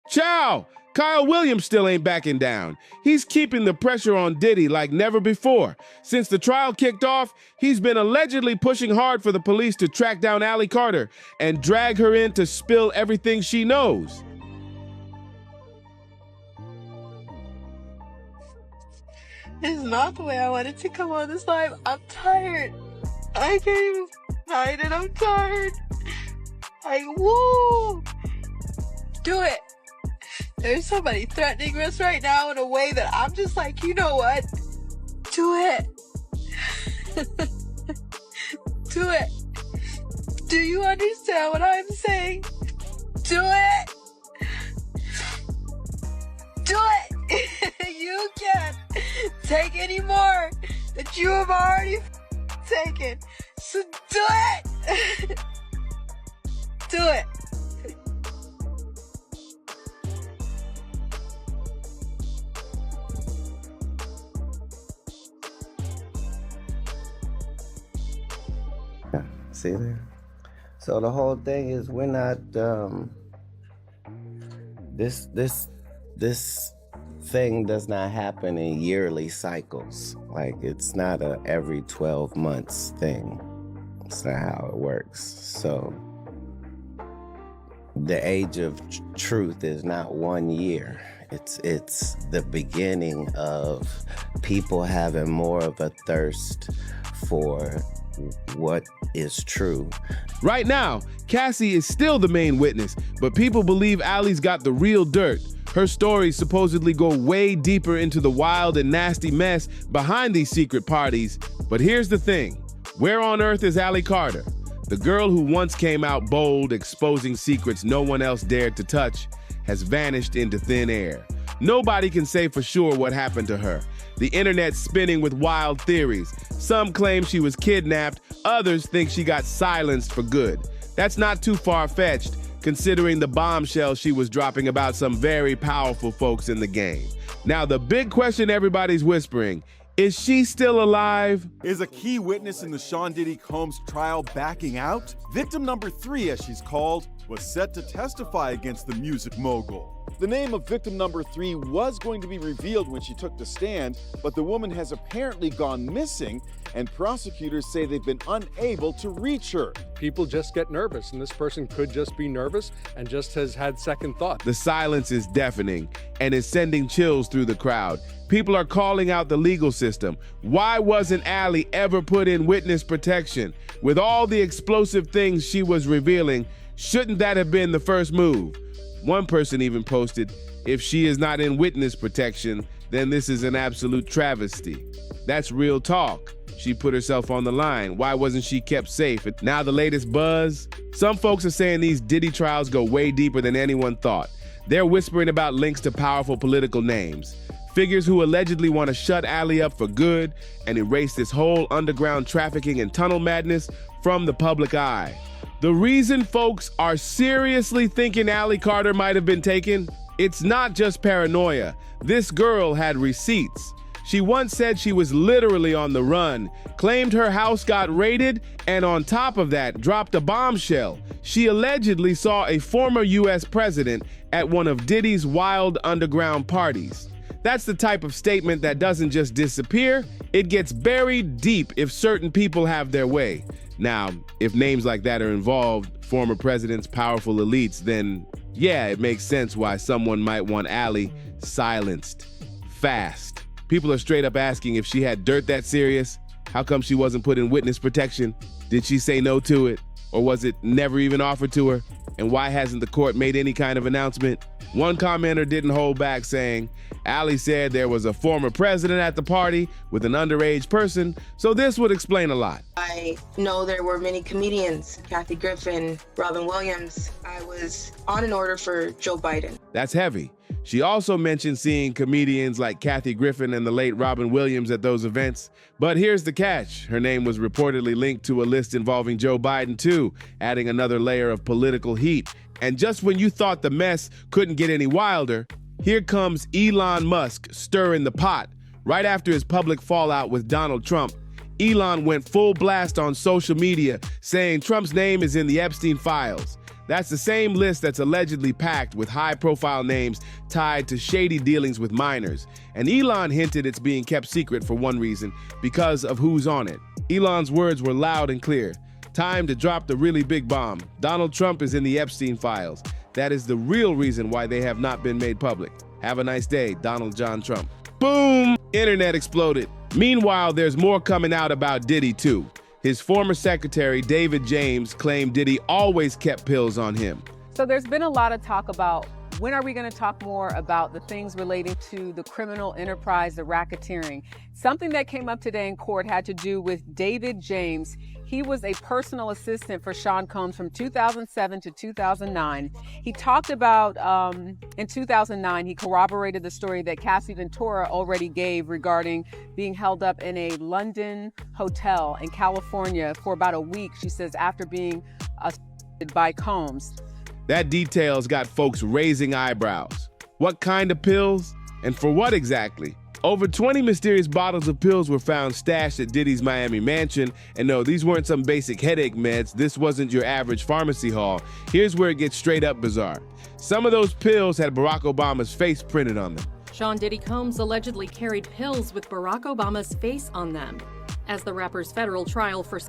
Chow! Kyle Williams still ain't backing down. He's keeping the pressure on Diddy like never before. Since the trial kicked off, he's been allegedly pushing hard for the police to track down Allie Carter and drag her in to spill everything she knows. This is not the way I wanted to come on this live. I'm tired. I can't even hide it. I'm tired. Woo! Do it. There's somebody threatening us right now in a way that I'm just like, you know what? Do it. Do it. Do you understand what I'm saying? Do it. Do it. You can't take any more that you have already taken. So do it. Do it. See there? So the whole thing is we're not this thing does not happen in yearly cycles. Like it's not a every 12 months thing. It's not how it works. So the age of truth is not 1 year. It's the beginning of people having more of a thirst for what is true. Right now, Cassie is still the main witness, but people believe Allie's got the real dirt. Her stories supposedly go way deeper into the wild and nasty mess behind these secret parties. But here's the thing, where on earth is Allie Carter? The girl who once came out bold, exposing secrets no one else dared to touch, has vanished into thin air. Nobody can say for sure what happened to her. The internet's spinning with wild theories. Some claim she was kidnapped, others think she got silenced for good. That's not too far-fetched, considering the bombshell she was dropping about some very powerful folks in the game. Now, the big question everybody's whispering, is she still alive? Is a key witness in the Sean Diddy Combs trial backing out? Victim number 3, as she's called, was set to testify against the music mogul. The name of victim number 3 was going to be revealed when she took the stand, but the woman has apparently gone missing, and prosecutors say they've been unable to reach her. People just get nervous, and this person could just be nervous and just has had second thought. The silence is deafening and is sending chills through the crowd. People are calling out the legal system. Why wasn't Allie ever put in witness protection? With all the explosive things she was revealing, shouldn't that have been the first move? One person even posted, if she is not in witness protection, then this is an absolute travesty. That's real talk. She put herself on the line. Why wasn't she kept safe? And now the latest buzz? Some folks are saying these Diddy trials go way deeper than anyone thought. They're whispering about links to powerful political names. Figures who allegedly want to shut Allie up for good and erase this whole underground trafficking and tunnel madness from the public eye. The reason folks are seriously thinking Allie Carter might have been taken, it's not just paranoia. This girl had receipts. She once said she was literally on the run, claimed her house got raided, and on top of that, dropped a bombshell. She allegedly saw a former US president at one of Diddy's wild underground parties. That's the type of statement that doesn't just disappear, it gets buried deep if certain people have their way. Now, if names like that are involved, former presidents, powerful elites, then yeah, it makes sense why someone might want Allie silenced fast. People are straight up asking if she had dirt that serious. How come she wasn't put in witness protection? Did she say no to it? Or was it never even offered to her? And why hasn't the court made any kind of announcement? One commenter didn't hold back, saying, Allie said there was a former president at the party with an underage person, so this would explain a lot. I know there were many comedians, Kathy Griffin, Robin Williams. I was on an order for Joe Biden. That's heavy. She also mentioned seeing comedians like Kathy Griffin and the late Robin Williams at those events. But here's the catch. Her name was reportedly linked to a list involving Joe Biden too, adding another layer of political heat. And just when you thought the mess couldn't get any wilder, here comes Elon Musk stirring the pot. Right after his public fallout with Donald Trump, Elon went full blast on social media saying Trump's name is in the Epstein files. That's the same list that's allegedly packed with high-profile names tied to shady dealings with minors. And Elon hinted it's being kept secret for one reason, because of who's on it. Elon's words were loud and clear. Time to drop the really big bomb. Donald Trump is in the Epstein files. That is the real reason why they have not been made public. Have a nice day, Donald John Trump. Boom! Internet exploded. Meanwhile, there's more coming out about Diddy, too. His former secretary, David James, claimed Diddy always kept pills on him. So there's been a lot of talk about when are we going to talk more about the things relating to the criminal enterprise, the racketeering. Something that came up today in court had to do with David James. He was a personal assistant for Sean Combs from 2007 to 2009. He talked about, in 2009, he corroborated the story that Cassie Ventura already gave regarding being held up in a London hotel in California for about a week, she says, after being assaulted by Combs. That detail's got folks raising eyebrows. What kind of pills? And for what exactly? Over 20 mysterious bottles of pills were found stashed at Diddy's Miami mansion. And no, these weren't some basic headache meds. This wasn't your average pharmacy haul. Here's where it gets straight up bizarre. Some of those pills had Barack Obama's face printed on them. Sean Diddy Combs allegedly carried pills with Barack Obama's face on them. As the rapper's federal trial for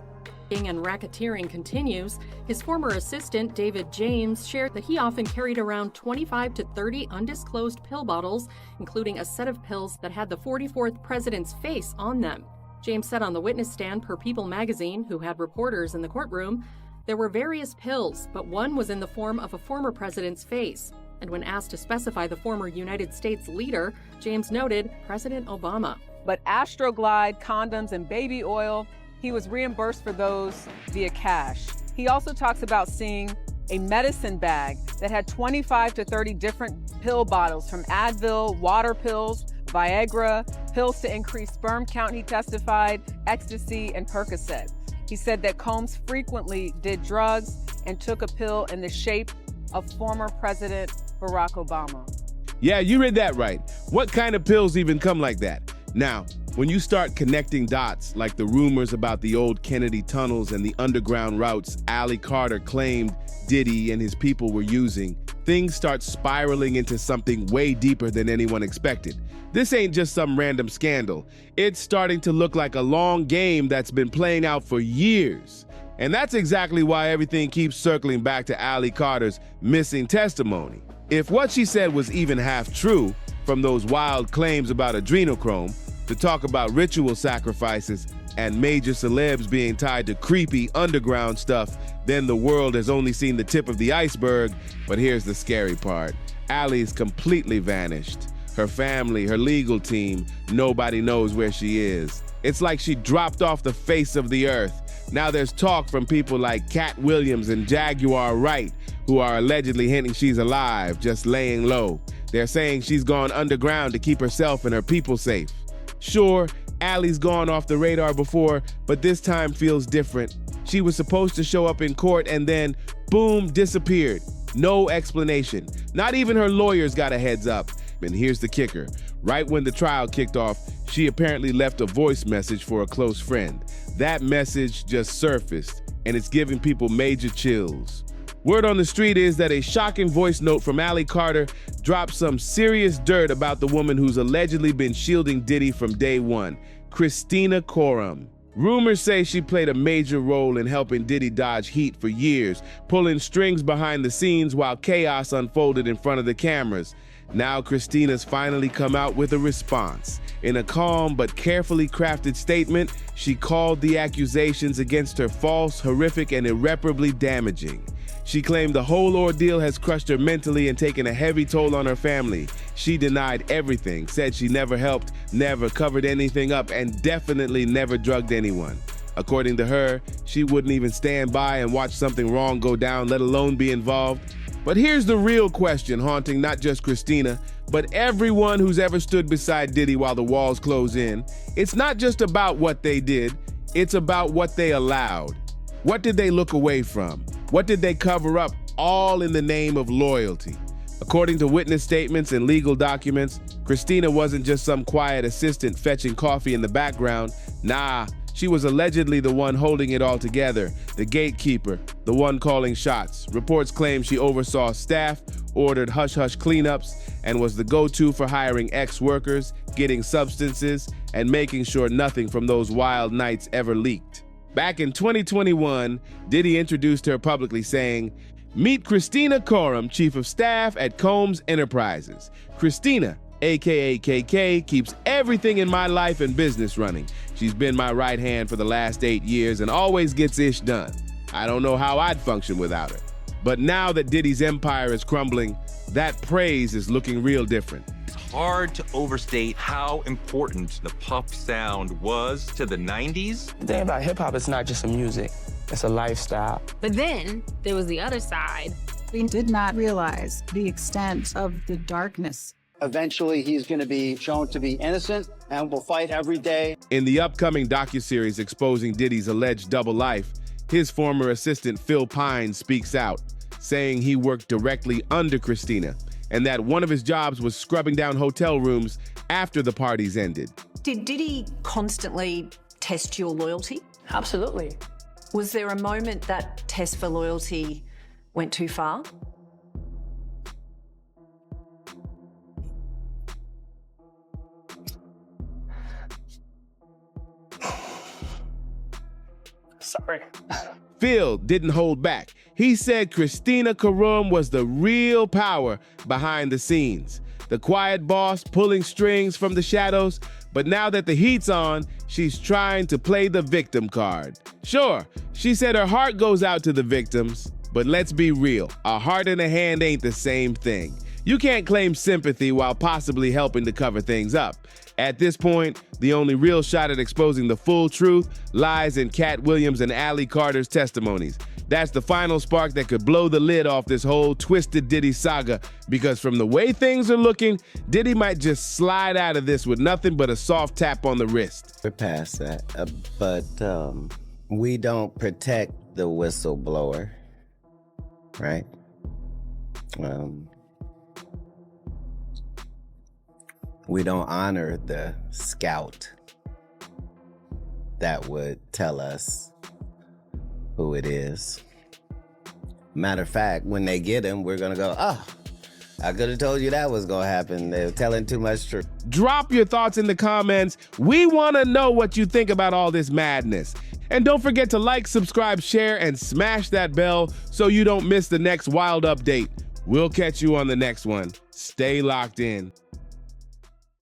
and racketeering continues, his former assistant, David James, shared that he often carried around 25 to 30 undisclosed pill bottles, including a set of pills that had the 44th president's face on them. James said on the witness stand per People magazine, who had reporters in the courtroom, there were various pills, but one was in the form of a former president's face. And when asked to specify the former United States leader, James noted President Obama. But Astroglide, condoms, and baby oil, he was reimbursed for those via cash. He also talks about seeing a medicine bag that had 25 to 30 different pill bottles from Advil, water pills, Viagra, pills to increase sperm count, he testified, ecstasy, and Percocet. He said that Combs frequently did drugs and took a pill in the shape of former President Barack Obama. Yeah, you read that right. What kind of pills even come like that? Now, when you start connecting dots, like the rumors about the old Kennedy tunnels and the underground routes Ally Carter claimed Diddy and his people were using, things start spiraling into something way deeper than anyone expected. This ain't just some random scandal. It's starting to look like a long game that's been playing out for years. And that's exactly why everything keeps circling back to Ally Carter's missing testimony. If what she said was even half true, from those wild claims about adrenochrome, to talk about ritual sacrifices and major celebs being tied to creepy underground stuff, then the world has only seen the tip of the iceberg. But here's the scary part. Ally's completely vanished. Her family, her legal team, nobody knows where she is. It's like she dropped off the face of the earth. Now there's talk from people like Katt Williams and Jaguar Wright, who are allegedly hinting she's alive, just laying low. They're saying she's gone underground to keep herself and her people safe. Sure, Ally's gone off the radar before, but this time feels different. She was supposed to show up in court and then, boom, disappeared. No explanation. Not even her lawyers got a heads up. And here's the kicker. Right when the trial kicked off, she apparently left a voice message for a close friend. That message just surfaced, and it's giving people major chills. Word on the street is that a shocking voice note from Ally Carter dropped some serious dirt about the woman who's allegedly been shielding Diddy from day one, Christina Coram. Rumors say she played a major role in helping Diddy dodge heat for years, pulling strings behind the scenes while chaos unfolded in front of the cameras. Now Christina's finally come out with a response. In a calm but carefully crafted statement, she called the accusations against her false, horrific, and irreparably damaging. She claimed the whole ordeal has crushed her mentally and taken a heavy toll on her family. She denied everything, said she never helped, never covered anything up, and definitely never drugged anyone. According to her, she wouldn't even stand by and watch something wrong go down, let alone be involved. But here's the real question haunting not just Christina, but everyone who's ever stood beside Diddy while the walls close in. It's not just about what they did, it's about what they allowed. What did they look away from? What did they cover up, all in the name of loyalty? According to witness statements and legal documents, Christina wasn't just some quiet assistant fetching coffee in the background. Nah, She was allegedly the one holding it all together, the gatekeeper, the one calling shots. Reports claim she oversaw staff, ordered hush-hush cleanups, and was the go-to for hiring ex-workers, getting substances, and making sure nothing from those wild nights ever leaked. Back in 2021, Diddy introduced her publicly saying, "Meet Christina Coram, Chief of Staff at Combs Enterprises. Christina, aka KK, keeps everything in my life and business running. She's been my right hand for the last 8 years and always gets ish done. I don't know how I'd function without her." But now that Diddy's empire is crumbling, that praise is looking real different. It's hard to overstate how important the puff sound was to the 90s. The thing about hip-hop, it's not just a music, it's a lifestyle. But then there was the other side. We did not realize the extent of the darkness. Eventually, he's going to be shown to be innocent and will fight every day. In the upcoming docuseries exposing Diddy's alleged double life, his former assistant Phil Pine speaks out, saying he worked directly under Christina and that one of his jobs was scrubbing down hotel rooms after the parties ended. Did Diddy constantly test your loyalty? Absolutely. Was there a moment that test for loyalty went too far? Sorry. Phil didn't hold back. He said Christina Coram was the real power behind the scenes, the quiet boss pulling strings from the shadows. But now that the heat's on, she's trying to play the victim card. Sure, she said her heart goes out to the victims, but let's be real, a heart and a hand ain't the same thing. You can't claim sympathy while possibly helping to cover things up. At this point, the only real shot at exposing the full truth lies in Katt Williams and Ali Carter's testimonies. That's the final spark that could blow the lid off this whole twisted Diddy saga, because from the way things are looking, Diddy might just slide out of this with nothing but a soft tap on the wrist. We're past that, but we don't protect the whistleblower, right? We don't honor the scout that would tell us who it is. Matter of fact, when they get him, we're gonna go, oh, I could have told you that was gonna happen. They're telling too much truth. Drop your thoughts in the comments. We wanna know what you think about all this madness. And don't forget to like, subscribe, share, and smash that bell so you don't miss the next wild update. We'll catch you on the next one. Stay locked in.